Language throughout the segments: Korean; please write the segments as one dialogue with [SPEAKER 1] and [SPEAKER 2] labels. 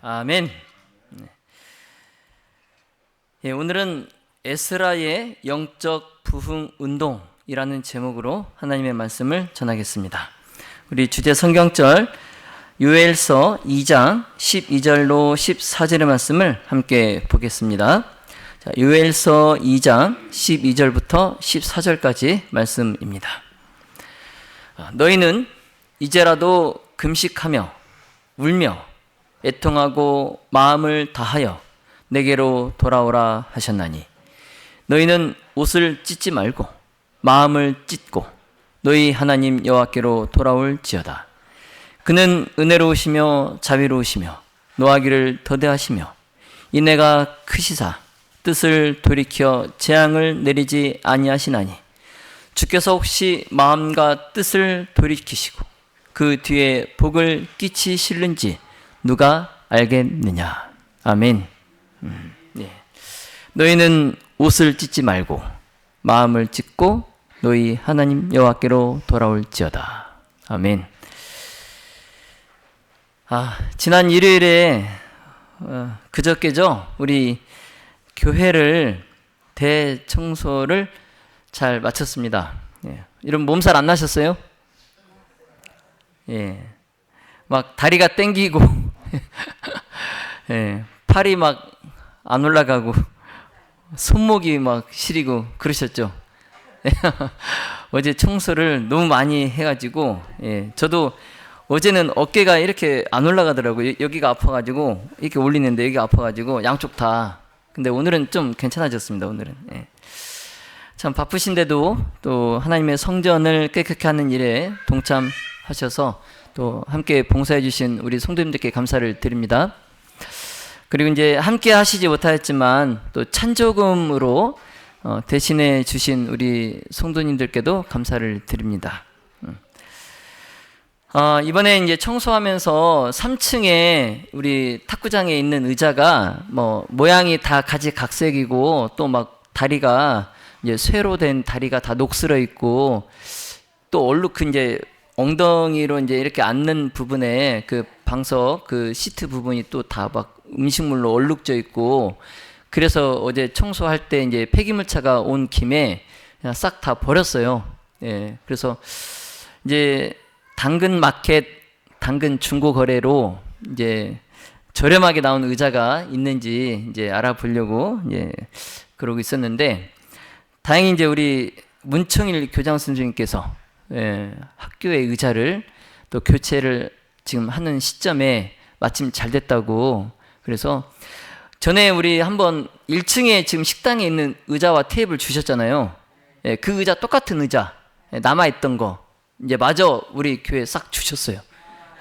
[SPEAKER 1] 아멘. 예, 오늘은 에스라의 영적 부흥 운동이라는 제목으로 하나님의 말씀을 전하겠습니다. 우리 주제 성경절 요엘서 2장 12절로 14절의 말씀을 함께 보겠습니다. 자, 요엘서 2장 12절부터 14절까지 말씀입니다. 너희는 이제라도 금식하며 울며 애통하고 마음을 다하여 내게로 돌아오라 하셨나니 너희는 옷을 찢지 말고 마음을 찢고 너희 하나님 여호와께로 돌아올지어다. 그는 은혜로우시며 자비로우시며 노하기를 더대하시며 인애가 크시사 뜻을 돌이켜 재앙을 내리지 아니하시나니 주께서 혹시 마음과 뜻을 돌이키시고 그 뒤에 복을 끼치실는지 누가 알겠느냐. 아멘. 예. 너희는 옷을 찢지 말고 마음을 찢고 너희 하나님 여호와께로 돌아올지어다. 아멘. 지난 일요일에 그저께죠. 우리 교회를 대청소를 잘 마쳤습니다. 예. 여러분 몸살 안 나셨어요? 예. 막 다리가 땡기고 예. 팔이 막 안 올라가고 손목이 막 시리고 그러셨죠? 어제 청소를 너무 많이 해가지고 예. 저도 어제는 어깨가 이렇게 안 올라가더라고요. 여기가 아파가지고 이렇게 올리는데 여기가 아파가지고 양쪽 다. 근데 오늘은 좀 괜찮아졌습니다. 오늘은. 예. 참 바쁘신데도 또 하나님의 성전을 깨끗게 하는 일에 동참하셔서 또 함께 봉사해 주신 우리 성도님들께 감사를 드립니다. 그리고 이제 함께 하시지 못하였지만 또 찬조금으로 대신해 주신 우리 성도님들께도 감사를 드립니다. 이번에 이제 청소하면서 3층에 우리 탁구장에 있는 의자가 뭐 모양이 다 가지각색이고 또 막 다리가 이제 쇠로 된 다리가 다 녹슬어 있고 또 얼룩 이제 엉덩이로 이제 이렇게 앉는 부분에 그 방석 그 시트 부분이 또 다 막 음식물로 얼룩져 있고 그래서 어제 청소할 때 이제 폐기물차가 온 김에 그냥 싹 다 버렸어요. 예. 그래서 이제 당근 마켓, 당근 중고 거래로 이제 저렴하게 나온 의자가 있는지 이제 알아보려고 이제 그러고 있었는데 다행히 이제 우리 문청일 교장 선생님께서 예, 학교의 의자를 또 교체를 지금 하는 시점에 마침 잘 됐다고 그래서 전에 우리 한번 1층에 지금 식당에 있는 의자와 테이블 주셨잖아요. 예, 그 의자 똑같은 의자 남아있던 거 이제 마저 우리 교회에 싹 주셨어요.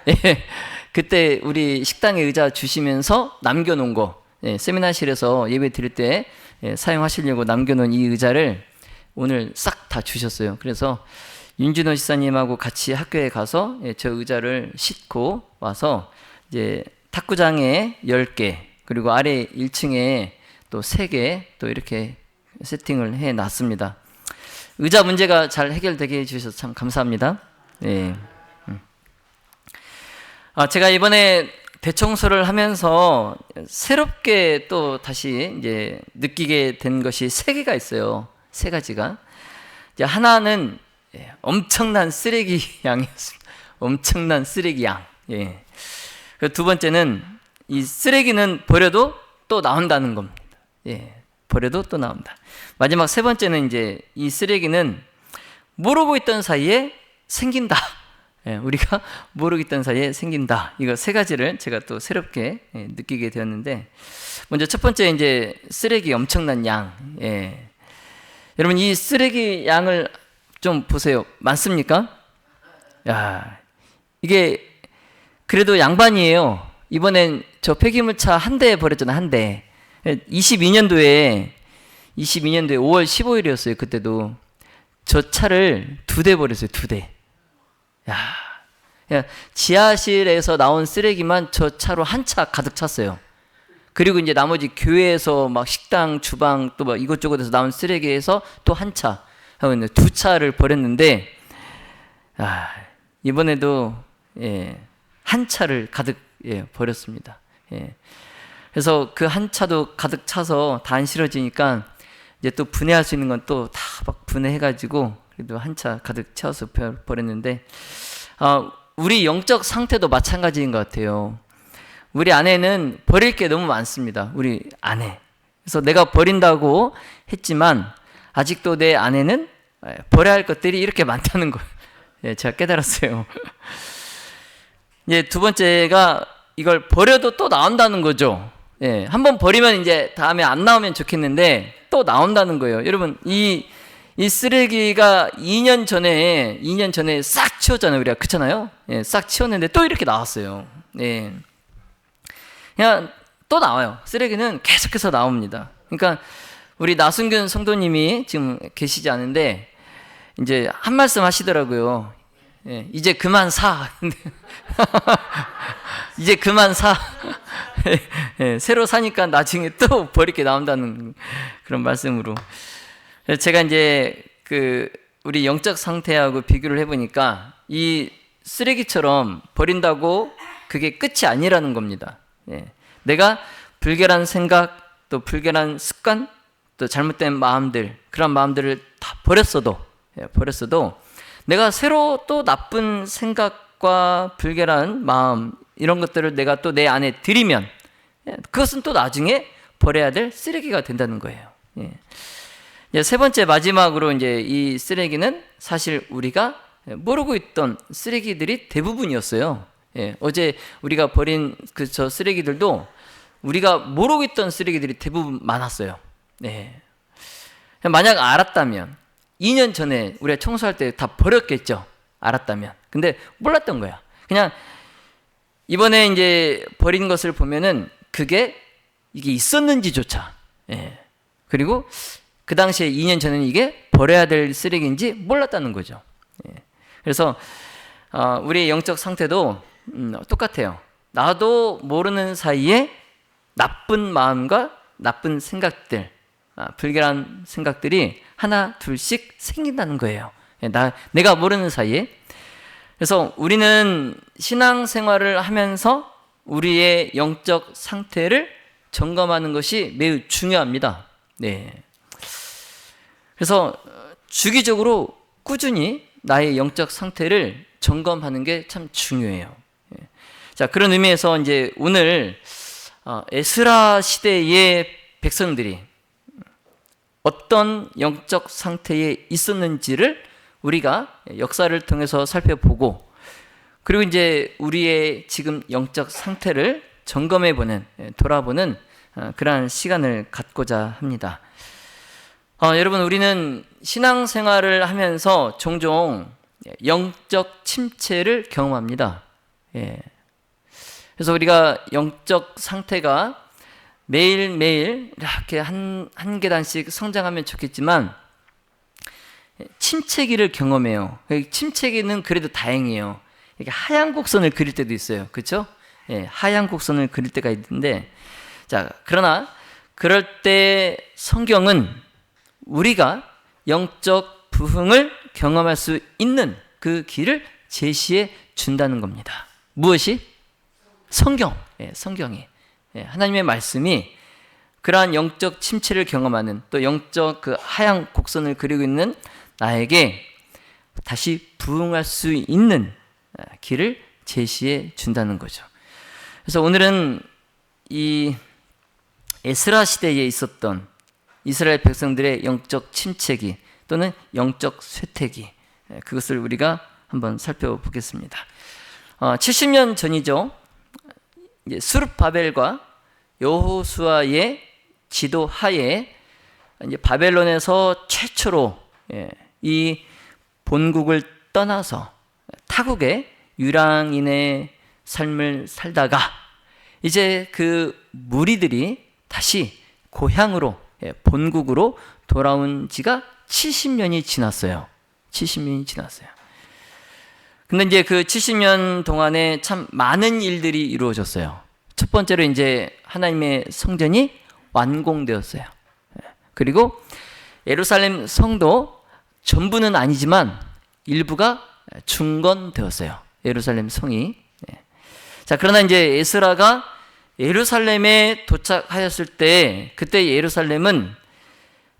[SPEAKER 1] 예, 그때 우리 식당에 의자 주시면서 남겨놓은 거 예, 세미나실에서 예배 드릴 때 예, 사용하시려고 남겨놓은 이 의자를 오늘 싹 다 주셨어요. 그래서 윤진호 지사님하고 같이 학교에 가서 예, 저 의자를 싣고 와서 이제 탁구장에 10개 그리고 아래 1층에 또 3개 또 이렇게 세팅을 해 놨습니다. 의자 문제가 잘 해결되게 해주셔서 참 감사합니다. 네. 제가 이번에 대청소를 하면서 새롭게 또 다시 이제 느끼게 된 것이 3개가 있어요. 3가지가. 이제 하나는 엄청난 쓰레기 양이었습니다. 엄청난 쓰레기 양. 예. 두 번째는 이 쓰레기는 버려도 또 나온다는 겁니다. 예. 버려도 또 나온다. 마지막 3번째는 이제 이 쓰레기는 모르고 있던 사이에 생긴다. 예, 우리가 모르고 있던 사이에 생긴다. 이거 3가지를 제가 또 새롭게 느끼게 되었는데 먼저 첫 번째 이제 쓰레기 엄청난 양. 예. 여러분 이 쓰레기 양을 좀 보세요. 많습니까? 야, 이게 그래도 양반이에요. 이번엔 저 폐기물차 한 대 버렸잖아요. 한 대. 22년도에 5월 15일이었어요. 그때도 저 차를 2대 버렸어요. 2대. 야, 지하실에서 나온 쓰레기만 저 차로 한 차 가득 찼어요. 그리고 이제 나머지 교회에서 막 식당, 주방 또 막 이것저것에서 나온 쓰레기에서 또 한 차 하고 2차를 버렸는데 이번에도 한 차를 가득 버렸습니다. 예. 그래서 그 한 차도 가득 차서 다 안 실어지니까 이제 또 분해할 수 있는 건 또 다 막 분해해가지고 그래도 한 차 가득 채워서 버렸는데, 우리 영적 상태도 마찬가지인 것 같아요. 우리 안에는 버릴 게 너무 많습니다. 우리 안에. 그래서 내가 버린다고 했지만 아직도 내 안에는 버려야 할 것들이 이렇게 많다는 걸 제가 깨달았어요. 이제 두 번째가 이걸 버려도 또 나온다는 거죠. 한번 버리면 이제 다음에 안 나오면 좋겠는데 또 나온다는 거예요. 여러분, 이 쓰레기가 2년 전에 싹 치웠잖아요. 우리가. 그렇잖아요. 싹 치웠는데 또 이렇게 나왔어요. 그냥 또 나와요. 쓰레기는 계속해서 나옵니다. 그러니까 우리 나순균 성도님이 지금 계시지 않은데 이제 한 말씀 하시더라고요. 이제 그만 사. 이제 그만 사. 새로 사니까 나중에 또 버릴 게 나온다는 그런 말씀으로. 제가 이제 우리 영적 상태하고 비교를 해보니까 이 쓰레기처럼 버린다고 그게 끝이 아니라는 겁니다. 내가 불결한 생각, 또 불결한 습관, 또 잘못된 마음들, 그런 마음들을 다 버렸어도 내가 새로 또 나쁜 생각과 불결한 마음, 이런 것들을 내가 또 내 안에 들이면 그것은 또 나중에 버려야 될 쓰레기가 된다는 거예요. 세 번째, 마지막으로 이제 이 쓰레기는 사실 우리가 모르고 있던 쓰레기들이 대부분이었어요. 어제 우리가 버린 저 쓰레기들도 우리가 모르고 있던 쓰레기들이 대부분 많았어요. 만약 알았다면 2년 전에 우리가 청소할 때 다 버렸겠죠. 알았다면. 근데 몰랐던 거야. 그냥 이번에 이제 버린 것을 보면은 이게 있었는지조차, 그리고 그 당시에 2년 전에는 이게 버려야 될 쓰레기인지 몰랐다는 거죠. 그래서 우리의 영적 상태도 똑같아요. 나도 모르는 사이에 나쁜 마음과 나쁜 생각들, 불결한 생각들이 하나 둘씩 생긴다는 거예요. 내가 모르는 사이에. 그래서 우리는 신앙생활을 하면서 우리의 영적 상태를 점검하는 것이 매우 중요합니다. 그래서 주기적으로 꾸준히 나의 영적 상태를 점검하는 게 참 중요해요. 자, 그런 의미에서 이제 오늘 에스라 시대의 백성들이 어떤 영적 상태에 있었는지를 우리가 역사를 통해서 살펴보고, 그리고 이제 우리의 지금 영적 상태를 점검해보는, 돌아보는 그러한 시간을 갖고자 합니다. 여러분, 우리는 신앙생활을 하면서 종종 영적 침체를 경험합니다. 그래서 우리가 영적 상태가 매일매일 이렇게 한 계단씩 성장하면 좋겠지만 침체기를 경험해요. 침체기는 그래도 다행이에요. 이렇게 하얀 곡선을 그릴 때도 있어요. 그렇죠? 하얀 곡선을 그릴 때가 있는데, 자, 그러나 그럴 때 성경은 우리가 영적 부흥을 경험할 수 있는 그 길을 제시해 준다는 겁니다. 무엇이? 성경이. 하나님의 말씀이 그러한 영적 침체를 경험하는, 또 영적 그 하얀 곡선을 그리고 있는 나에게 다시 부흥할 수 있는 길을 제시해 준다는 거죠. 그래서 오늘은 이 에스라 시대에 있었던 이스라엘 백성들의 영적 침체기 또는 영적 쇠퇴기, 그것을 우리가 한번 살펴보겠습니다. 70년 전이죠. 이제 스룹바벨과 여호수아의 지도 하에 이제 바벨론에서 최초로 이 본국을 떠나서 타국의 유랑인의 삶을 살다가 이제 그 무리들이 다시 고향으로, 본국으로 돌아온 지가 70년이 지났어요. 70년이 지났어요. 근데 이제 그 70년 동안에 참 많은 일들이 이루어졌어요. 첫 번째로 이제 하나님의 성전이 완공되었어요. 그리고 예루살렘 성도 전부는 아니지만 일부가 중건되었어요. 예루살렘 성이. 자, 그러나 이제 에스라가 예루살렘에 도착하였을 때 그때 예루살렘은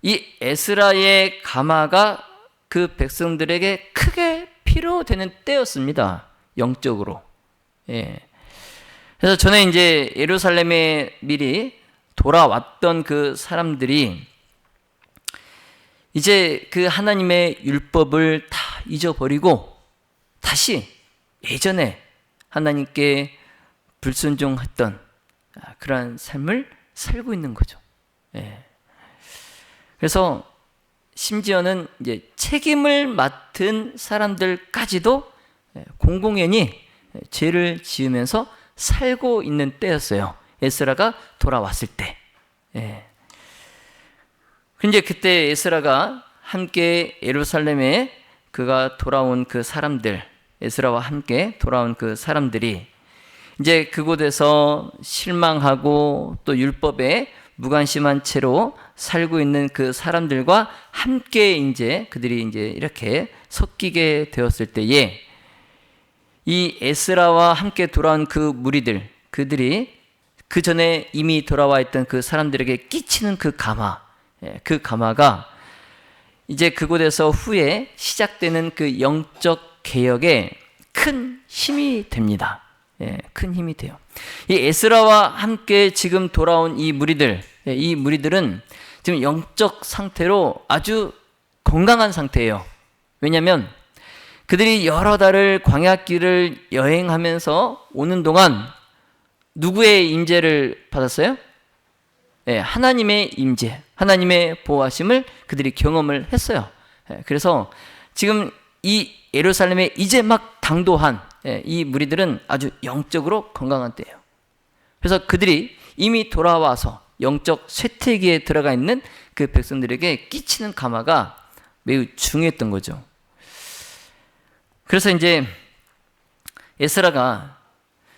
[SPEAKER 1] 이 에스라의 가마가 그 백성들에게 크게 필요되는 때였습니다. 영적으로. 예. 그래서 저는 이제 예루살렘에 미리 돌아왔던 그 사람들이 이제 그 하나님의 율법을 다 잊어버리고 다시 예전에 하나님께 불순종했던 그러한 삶을 살고 있는 거죠. 예. 그래서 심지어는 이제 책임을 맡은 사람들까지도 공공연히 죄를 지으면서 살고 있는 때였어요. 에스라가 돌아왔을 때. 예. 근데 그때 에스라가 함께 예루살렘에 그가 돌아온 그 사람들, 에스라와 함께 돌아온 그 사람들이 이제 그곳에서 실망하고 또 율법에 무관심한 채로 살고 있는 그 사람들과 함께 이제 그들이 이제 이렇게 섞이게 되었을 때에 이 에스라와 함께 돌아온 그 무리들, 그들이 그 전에 이미 돌아와 있던 그 사람들에게 끼치는 그 가마가 이제 그곳에서 후에 시작되는 그 영적 개혁에 큰 힘이 됩니다. 예, 큰 힘이 돼요. 이 에스라와 함께 지금 돌아온 이 무리들, 이 무리들은 지금 영적 상태로 아주 건강한 상태예요. 왜냐하면 그들이 여러 달을 광야길을 여행하면서 오는 동안 누구의 임재를 받았어요? 예, 하나님의 임재, 하나님의 보호하심을 그들이 경험을 했어요. 예, 그래서 지금 이 예루살렘에 이제 막 당도한 이 무리들은 아주 영적으로 건강한 때예요. 그래서 그들이 이미 돌아와서 영적 쇠퇴기에 들어가 있는 그 백성들에게 끼치는 가마가 매우 중요했던 거죠. 그래서 이제 에스라가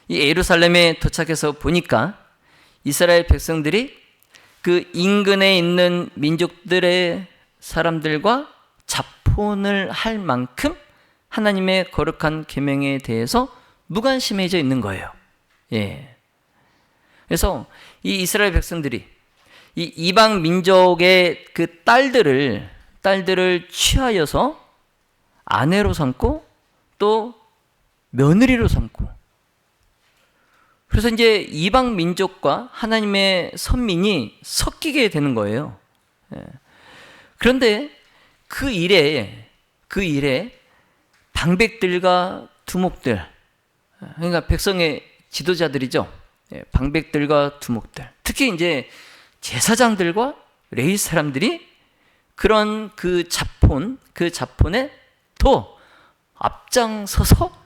[SPEAKER 1] 이 예루살렘에 도착해서 보니까 이스라엘 백성들이 그 인근에 있는 민족들의 사람들과 자폰을 할 만큼 하나님의 거룩한 계명에 대해서 무관심해져 있는 거예요. 예. 그래서 이 이스라엘 백성들이 이 이방 민족의 그 딸들을 취하여서 아내로 삼고 또 며느리로 삼고, 그래서 이제 이방 민족과 하나님의 선민이 섞이게 되는 거예요. 예. 그런데 그 일에 방백들과 두목들, 그러니까 백성의 지도자들이죠. 방백들과 두목들, 특히 이제 제사장들과 레위 사람들이 그런 그 자폰에 더 앞장서서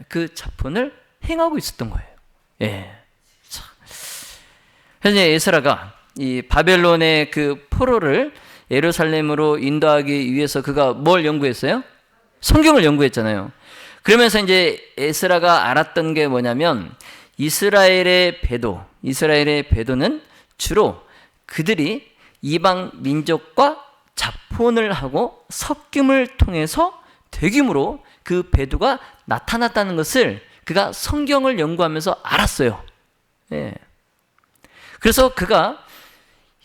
[SPEAKER 1] 그 자폰을 행하고 있었던 거예요. 예. 그래서 에스라가 이 바벨론의 그 포로를 예루살렘으로 인도하기 위해서 그가 뭘 연구했어요? 성경을 연구했잖아요. 그러면서 이제 에스라가 알았던 게 뭐냐면 이스라엘의 배도는 주로 그들이 이방 민족과 자폰을 하고 섞임을 통해서 되김으로 그 배도가 나타났다는 것을 그가 성경을 연구하면서 알았어요. 예. 그래서 그가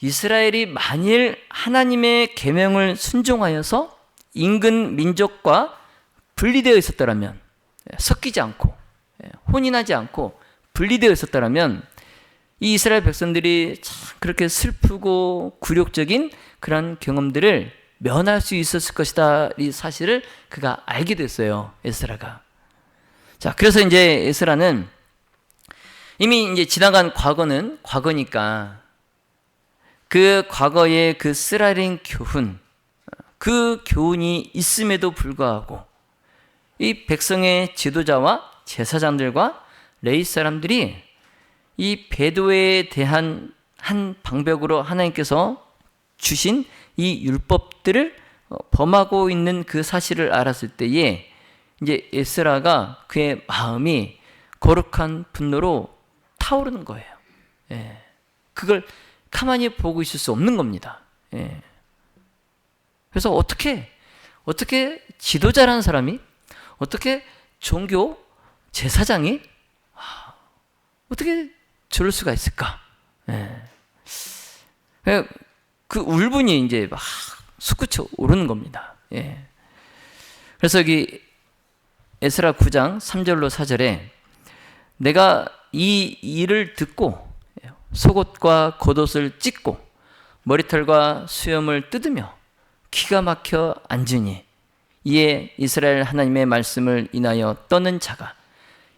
[SPEAKER 1] 이스라엘이 만일 하나님의 계명을 순종하여서 인근 민족과 분리되어 있었더라면, 섞이지 않고 혼인하지 않고 분리되어 있었더라면 이 이스라엘 백성들이 참 그렇게 슬프고 굴욕적인 그런 경험들을 면할 수 있었을 것이다, 이 사실을 그가 알게 됐어요, 에스라가. 자, 그래서 이제 에스라는 이미 이제 지나간 과거는 과거니까 그 과거의 그 쓰라린 교훈, 그 교훈이 있음에도 불구하고 이 백성의 지도자와 제사장들과 레위 사람들이 이 배도에 대한 한 방벽으로 하나님께서 주신 이 율법들을 범하고 있는 그 사실을 알았을 때에 이제 에스라가 그의 마음이 거룩한 분노로 타오르는 거예요. 예. 그걸 가만히 보고 있을 수 없는 겁니다. 예. 그래서 어떻게 지도자라는 사람이, 어떻게 종교 제사장이 어떻게 저럴 수가 있을까? 예. 그 울분이 이제 막 솟구쳐 오르는 겁니다. 예. 그래서 여기 에스라 9장 3절로 4절에 내가 이 일을 듣고 속옷과 겉옷을 찢고 머리털과 수염을 뜯으며 기가 막혀 앉으니 이에 이스라엘 하나님의 말씀을 인하여 떠는 자가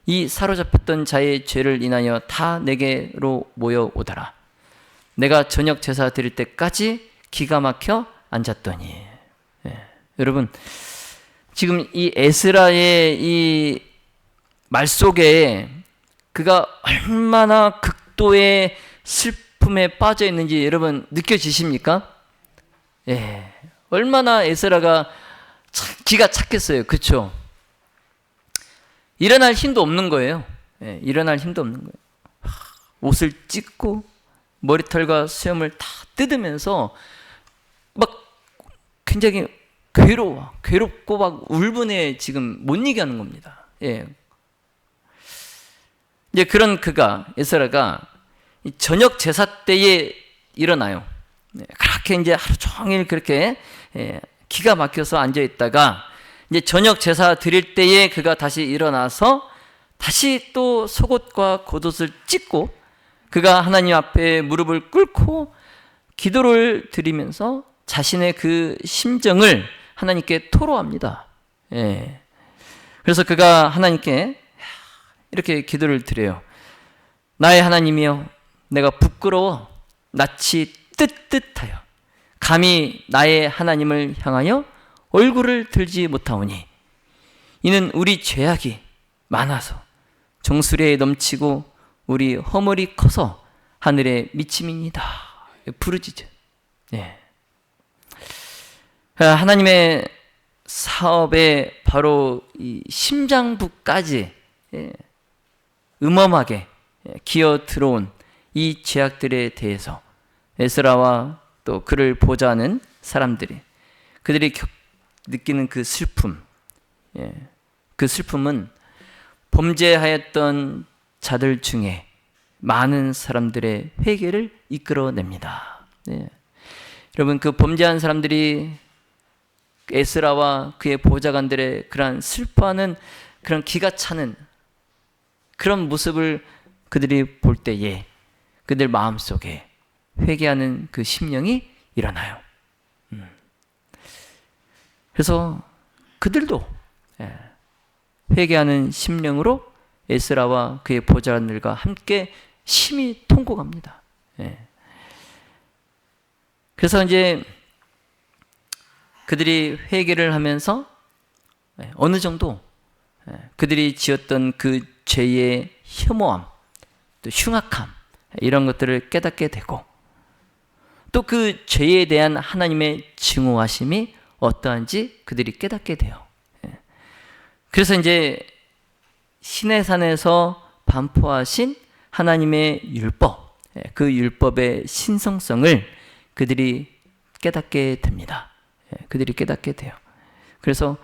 [SPEAKER 1] 이 사로잡혔던 자의 죄를 인하여 다 내게로 모여오더라. 내가 저녁 제사 드릴 때까지 기가 막혀 앉았더니. 예. 여러분, 지금 이 에스라의 이 말 속에 그가 얼마나 극도의 슬픔에 빠져 있는지 여러분 느껴지십니까? 예. 얼마나 에스라가 기가 찼겠어요. 그렇죠? 일어날 힘도 없는 거예요. 예. 일어날 힘도 없는 거예요. 옷을 찢고 머리털과 수염을 다 뜯으면서 막 굉장히 괴롭고 막 울분에 지금 못 이겨 하는 겁니다. 예. 이제 그런 에스라가 저녁 제사 때에 일어나요. 그렇게 이제 하루 종일 그렇게 기가 막혀서 앉아 있다가 이제 저녁 제사 드릴 때에 그가 다시 일어나서 다시 또 속옷과 겉옷을 찢고 그가 하나님 앞에 무릎을 꿇고 기도를 드리면서 자신의 그 심정을 하나님께 토로합니다. 예. 그래서 그가 하나님께 이렇게 기도를 드려요. 나의 하나님이여, 내가 부끄러워 낯이 뜨뜻하여 감히 나의 하나님을 향하여 얼굴을 들지 못하오니 이는 우리 죄악이 많아서 정수리에 넘치고 우리 허물이 커서 하늘에 미침이니이다. 부르짖어. 예. 하나님의 사업에 바로 이 심장부까지 음험하게 기어 들어온 이 죄악들에 대해서 에스라와 또 그를 보좌하는 사람들이 그들이 느끼는 그 슬픔, 그 슬픔은 범죄하였던 자들 중에 많은 사람들의 회개를 이끌어냅니다. 여러분, 그 범죄한 사람들이 에스라와 그의 보좌관들의 그러한 슬퍼하는 그런 기가 차는 그런 모습을 그들이 볼 때에 그들 마음속에 회개하는 그 심령이 일어나요. 그래서 그들도 회개하는 심령으로 에스라와 그의 보좌관들과 함께 심히 통곡합니다. 그래서 이제 그들이 회개를 하면서 어느 정도 그들이 지었던 그 죄의 혐오함, 또 흉악함 이런 것들을 깨닫게 되고 또 그 죄에 대한 하나님의 증오하심이 어떠한지 그들이 깨닫게 돼요. 그래서 이제 시내산에서 반포하신 하나님의 율법, 그 율법의 신성성을 그들이 깨닫게 됩니다. 그들이 깨닫게 돼요. 그래서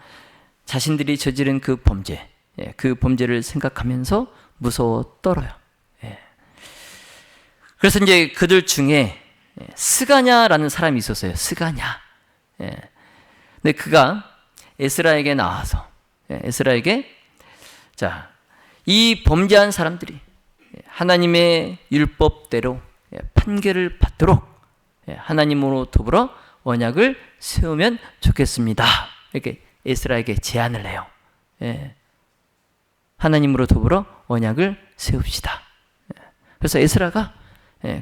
[SPEAKER 1] 자신들이 저지른 그 범죄, 그 범죄를 생각하면서 무서워 떨어요. 그래서 이제 그들 중에 스가냐라는 사람이 있었어요. 스가냐. 근데 그가 에스라에게 나와서 에스라에게 자, 이 범죄한 사람들이 하나님의 율법대로 판결을 받도록 하나님으로 더불어 언약을 세우면 좋겠습니다. 이렇게 에스라에게 제안을 해요. 하나님으로 더불어 언약을 세웁시다. 그래서 에스라가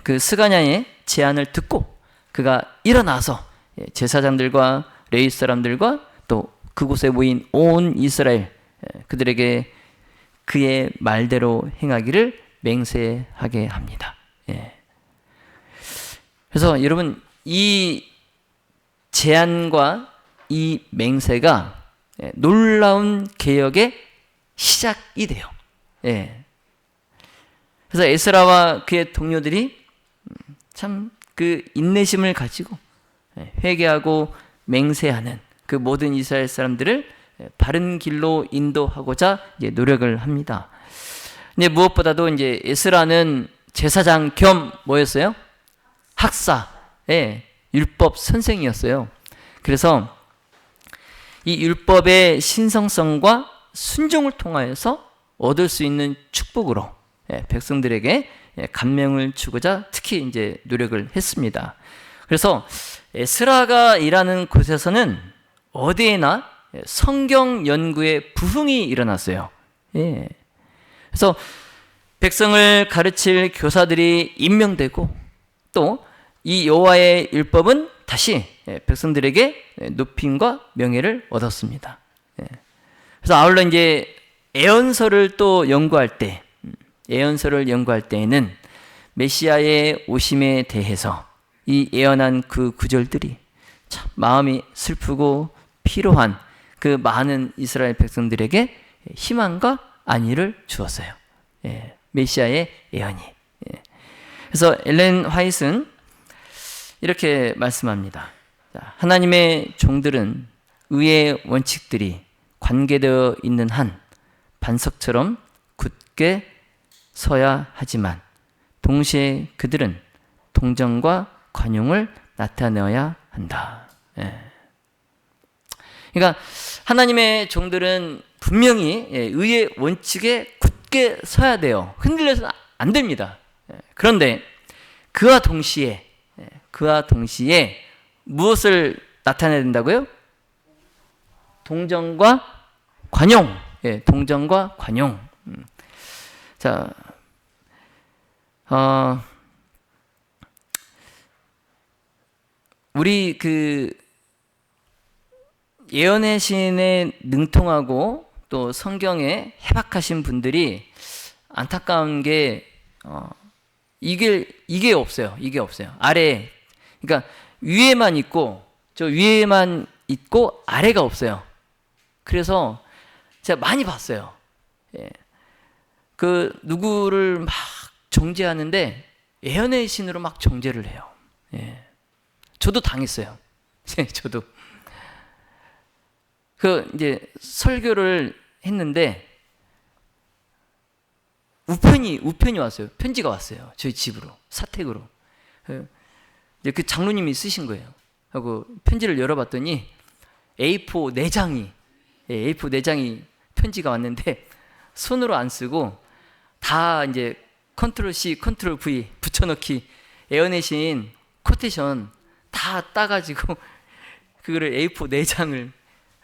[SPEAKER 1] 그 스가냐의 제안을 듣고 그가 일어나서 제사장들과 레위 사람들과 또 그곳에 모인 온 이스라엘 그들에게 그의 말대로 행하기를 맹세하게 합니다. 그래서 여러분, 이 제안과 이 맹세가 놀라운 개혁의 시작이 돼요. 그래서 에스라와 그의 동료들이 참 그 인내심을 가지고 회개하고 맹세하는 그 모든 이스라엘 사람들을 바른 길로 인도하고자 이제 노력을 합니다. 근데 무엇보다도 이제 에스라는 제사장 겸 뭐였어요? 학사, 예, 율법 선생이었어요. 그래서 이 율법의 신성성과 순종을 통하여서 얻을 수 있는 축복으로 백성들에게 감명을 주고자 특히 이제 노력을 했습니다. 그래서 에스라가 일하는 곳에서는 어디에나 성경 연구의 부흥이 일어났어요. 예. 그래서 백성을 가르칠 교사들이 임명되고 또 이 여호와의 율법은 다시 백성들에게 높임과 명예를 얻었습니다. 그래서 아울러 이제 예언서를 또 연구할 때, 예언서를 연구할 때에는 메시아의 오심에 대해서 이 예언한 그 구절들이 참 마음이 슬프고 피로한 그 많은 이스라엘 백성들에게 희망과 안위를 주었어요. 메시아의 예언이. 그래서 엘렌 화이트는 이렇게 말씀합니다. 하나님의 종들은 의의 원칙들이 관계되어 있는 한 반석처럼 굳게 서야 하지만 동시에 그들은 동정과 관용을 나타내어야 한다. 그러니까 하나님의 종들은 분명히 의의 원칙에 굳게 서야 돼요. 흔들려서는 안 됩니다. 그런데 그와 동시에 무엇을 나타내야 된다고요? 동정과 관용. 동정과 관용. 자, 우리 그 예언의 신에 능통하고 또 성경에 해박하신 분들이 안타까운 게 이게 없어요. 이게 없어요. 아래, 그러니까 위에만 있고 저 위에만 있고 아래가 없어요. 그래서 제가 많이 봤어요. 그 누구를 막 정죄하는데 예언의 신으로 막 정죄를 해요. 저도 당했어요. 저도 그 이제 설교를 했는데 우편이 왔어요. 편지가 왔어요. 저희 집으로 사택으로. 이제 그 장로님이 쓰신 거예요. 하고 편지를 열어봤더니 A4 4장이 편지가 왔는데 손으로 안 쓰고 다 이제 컨트롤 C, 컨트롤 V 붙여넣기 예언의 신 코테이션 다 따가지고 그거를 A4 4장을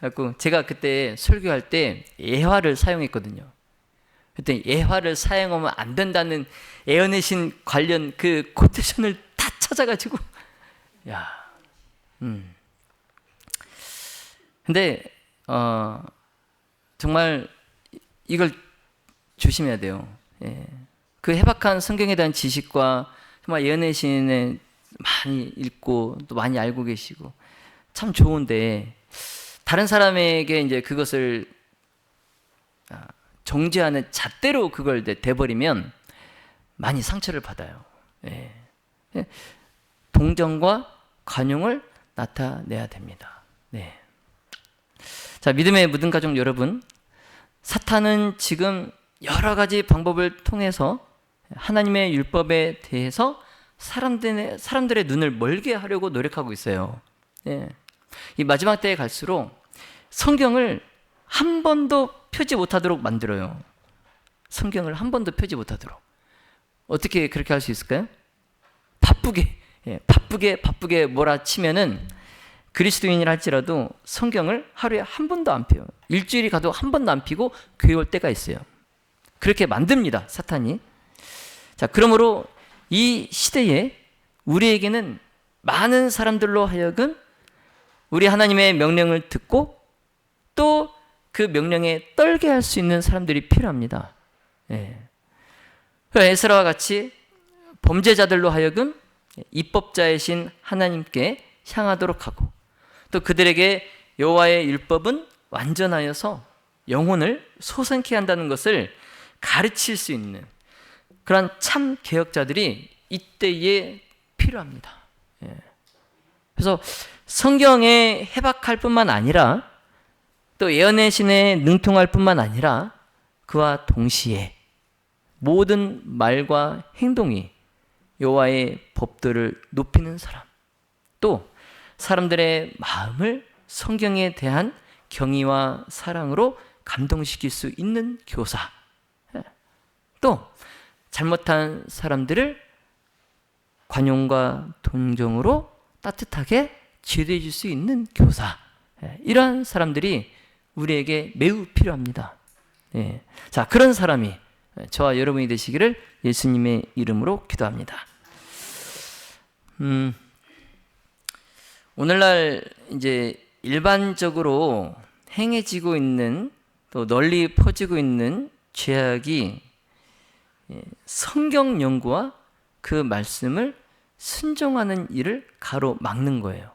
[SPEAKER 1] 갖고 제가 그때 설교할 때 예화를 사용했거든요. 그때 예화를 사용하면 안 된다는 예언의 신 관련 그 코테이션을 다 찾아가지고 근데 정말 이걸 조심해야 돼요. 그 해박한 성경에 대한 지식과 정말 예언의 신에 많이 읽고 또 많이 알고 계시고 참 좋은데 다른 사람에게 이제 그것을 정죄하는 잣대로 그걸 돼버리면 많이 상처를 받아요. 동정과 관용을 나타내야 됩니다. 자, 믿음의 묻은 가족 여러분, 사탄은 지금 여러 가지 방법을 통해서 하나님의 율법에 대해서 사람들의 눈을 멀게 하려고 노력하고 있어요. 이 마지막 때에 갈수록 성경을 한 번도 펴지 못하도록 만들어요. 성경을 한 번도 펴지 못하도록. 어떻게 그렇게 할 수 있을까요? 바쁘게 몰아치면은 그리스도인이라 할지라도 성경을 하루에 한 번도 안 펴요. 일주일이 가도 한 번도 안 피고 교회 올 때가 있어요. 그렇게 만듭니다, 사탄이. 자, 그러므로 이 시대에 우리에게는 많은 사람들로 하여금 우리 하나님의 명령을 듣고 또 그 명령에 떨게 할 수 있는 사람들이 필요합니다. 에스라와 같이 범죄자들로 하여금 입법자이신 하나님께 향하도록 하고 또 그들에게 여호와의 율법은 완전하여서 영혼을 소생케 한다는 것을 가르칠 수 있는 그런 참 개혁자들이 이때에 필요합니다. 그래서 성경에 해박할 뿐만 아니라 또 예언의 신에 능통할 뿐만 아니라 그와 동시에 모든 말과 행동이 여호와의 법도를 높이는 사람, 또 사람들의 마음을 성경에 대한 경의와 사랑으로 감동시킬 수 있는 교사, 또 잘못한 사람들을 관용과 동정으로 따뜻하게 지도해 줄 수 있는 교사, 이러한 사람들이 우리에게 매우 필요합니다. 자, 그런 사람이 저와 여러분이 되시기를 예수님의 이름으로 기도합니다. 오늘날 이제 일반적으로 행해지고 있는, 또 널리 퍼지고 있는 죄악이 성경 연구와 그 말씀을 순종하는 일을 가로막는 거예요.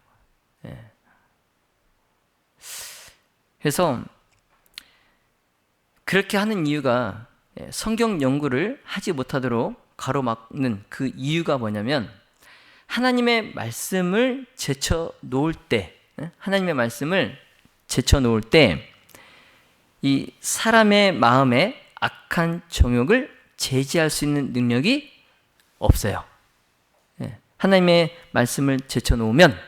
[SPEAKER 1] 그래서 그렇게 하는 이유가, 성경 연구를 하지 못하도록 가로막는 그 이유가 뭐냐면, 하나님의 말씀을 제쳐놓을 때, 하나님의 말씀을 제쳐놓을 때 이 사람의 마음에 악한 정욕을 제지할 수 있는 능력이 없어요. 하나님의 말씀을 제쳐놓으면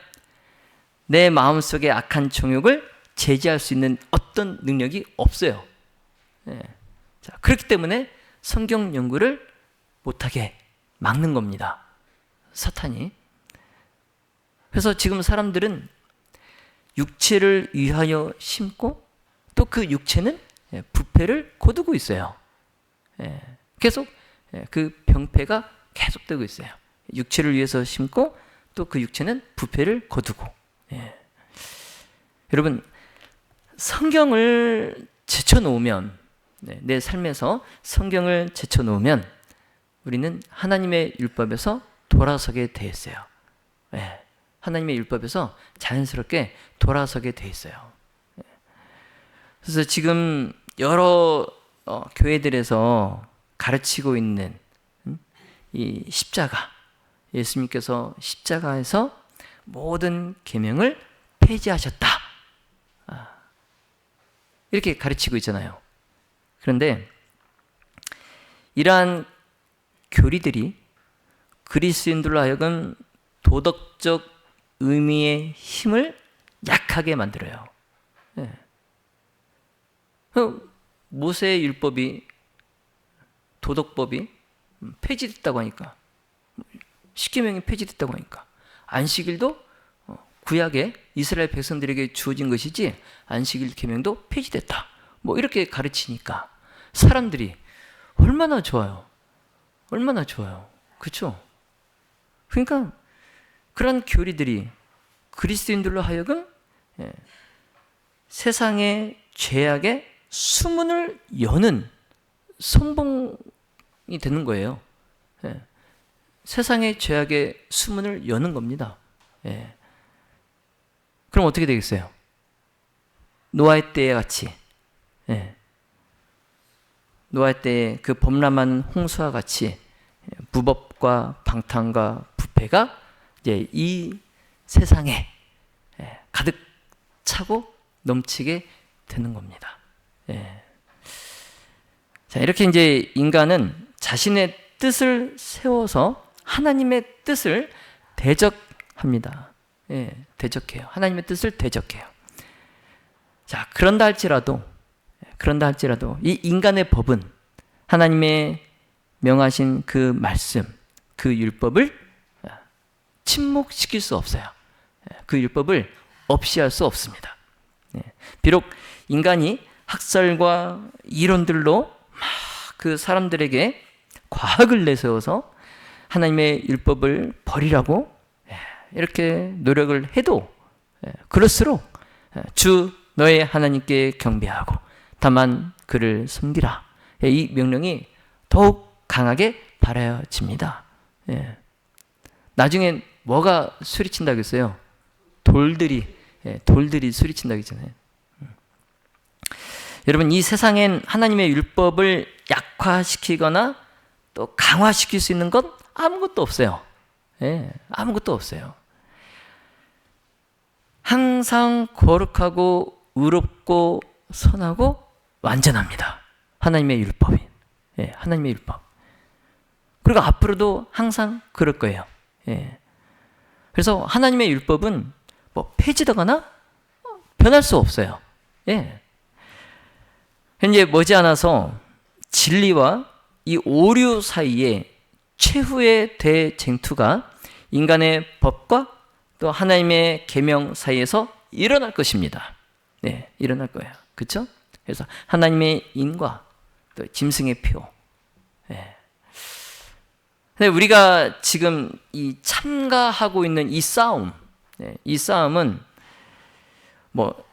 [SPEAKER 1] 내 마음속에 악한 정욕을 제지할 수 있는 어떤 능력이 없어요. 자, 그렇기 때문에 성경 연구를 못하게 막는 겁니다, 사탄이. 그래서 지금 사람들은 육체를 위하여 심고 또 그 육체는 부패를 거두고 있어요. 계속 그 병폐가 계속되고 있어요. 육체를 위해서 심고 또 그 육체는 부패를 거두고. 여러분, 성경을 제쳐놓으면, 내 삶에서 성경을 제쳐놓으면 우리는 하나님의 율법에서 돌아서게 돼 있어요. 하나님의 율법에서 자연스럽게 돌아서게 돼 있어요. 그래서 지금 여러 교회들에서 가르치고 있는 이 십자가, 예수님께서 십자가에서 모든 계명을 폐지하셨다, 이렇게 가르치고 있잖아요. 그런데 이러한 교리들이 그리스도인들로 하여금 도덕적 의미의 힘을 약하게 만들어요. 모세의 율법이, 도덕법이 폐지됐다고 하니까, 십계명이 폐지됐다고 하니까, 안식일도 구약에 이스라엘 백성들에게 주어진 것이지 안식일 계명도 폐지됐다, 뭐 이렇게 가르치니까 사람들이 얼마나 좋아요. 얼마나 좋아요. 그렇죠? 그러니까 그런 교리들이 그리스도인들로 하여금 세상의 죄악의 수문을 여는 선봉이 되는 거예요. 세상의 죄악의 수문을 여는 겁니다. 그럼 어떻게 되겠어요? 노아의 때에 같이, 노아의 때에 그 범람한 홍수와 같이 무법과 방탕과 부패가 이제 이 세상에 가득 차고 넘치게 되는 겁니다. 자, 이렇게 이제 인간은 자신의 뜻을 세워서 하나님의 뜻을 대적합니다. 대적해요. 하나님의 뜻을 대적해요. 자, 그런다 할지라도 이 인간의 법은 하나님의 명하신 그 말씀, 그 율법을 침묵시킬 수 없어요. 그 율법을 없이 할 수 없습니다. 비록 인간이 학설과 이론들로 막 그 사람들에게 과학을 내세워서 하나님의 율법을 버리라고 이렇게 노력을 해도 그럴수록 주 너의 하나님께 경배하고 다만 그를 섬기라, 이 명령이 더욱 강하게 발하여집니다. 나중에 뭐가 소리친다고 했어요? 돌들이 소리친다고 했잖아요. 여러분, 이 세상엔 하나님의 율법을 약화시키거나 또 강화시킬 수 있는 건 아무것도 없어요. 아무것도 없어요. 항상 거룩하고 의롭고 선하고 완전합니다. 하나님의 율법이. 하나님의 율법. 그리고 앞으로도 항상 그럴 거예요. 예. 그래서 하나님의 율법은 뭐 폐지되거나 변할 수 없어요. 예. 현재 머지않아서 진리와 이 오류 사이에 최후의 대쟁투가 인간의 법과 또 하나님의 계명 사이에서 일어날 것입니다. 네, 일어날 거예요. 그렇죠? 그래서 하나님의 인과 또 짐승의 표. 네. 근데 우리가 지금 이 참가하고 있는 이 싸움, 네, 이 싸움은 뭐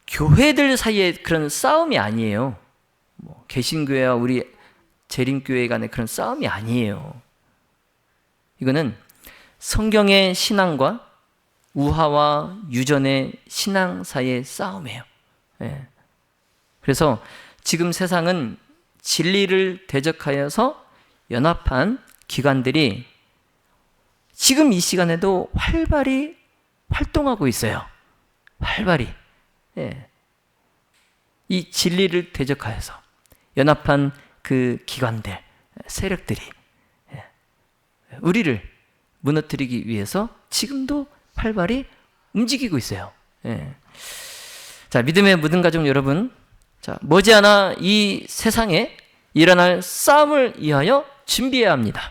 [SPEAKER 1] 교회들 사이의 그런 싸움이 아니에요. 뭐 개신교회와 우리 재림교회 간의 그런 싸움이 아니에요. 이거는 성경의 신앙과 우화와 유전의 신앙 사이의 싸움이에요. 예. 그래서 지금 세상은 진리를 대적하여서 연합한 기관들이 지금 이 시간에도 활발히 활동하고 있어요. 활발히. 예. 이 진리를 대적하여서 연합한 그 기관들, 세력들이 우리를 무너뜨리기 위해서 지금도 활발히 움직이고 있어요. 예. 자, 믿음의 모든 가족 여러분, 자, 머지않아 이 세상에 일어날 싸움을 위하여 준비해야 합니다.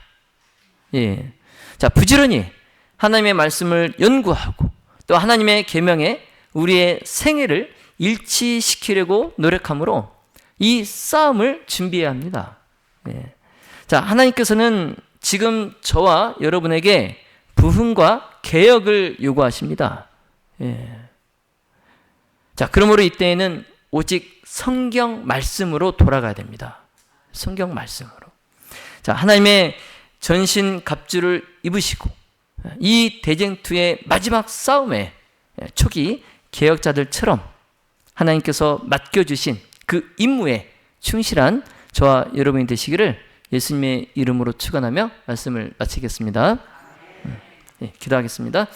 [SPEAKER 1] 예. 자, 부지런히 하나님의 말씀을 연구하고 또 하나님의 계명에 우리의 생애를 일치시키려고 노력함으로 이 싸움을 준비해야 합니다. 예. 자, 하나님께서는 지금 저와 여러분에게 부흥과 개혁을 요구하십니다. 예. 자, 그러므로 이때에는 오직 성경 말씀으로 돌아가야 됩니다. 성경 말씀으로. 자, 하나님의 전신 갑주를 입으시고 이 대쟁투의 마지막 싸움에 초기 개혁자들처럼 하나님께서 맡겨주신 그 임무에 충실한 저와 여러분이 되시기를 예수님의 이름으로 축원하며 말씀을 마치겠습니다. 기도하겠습니다.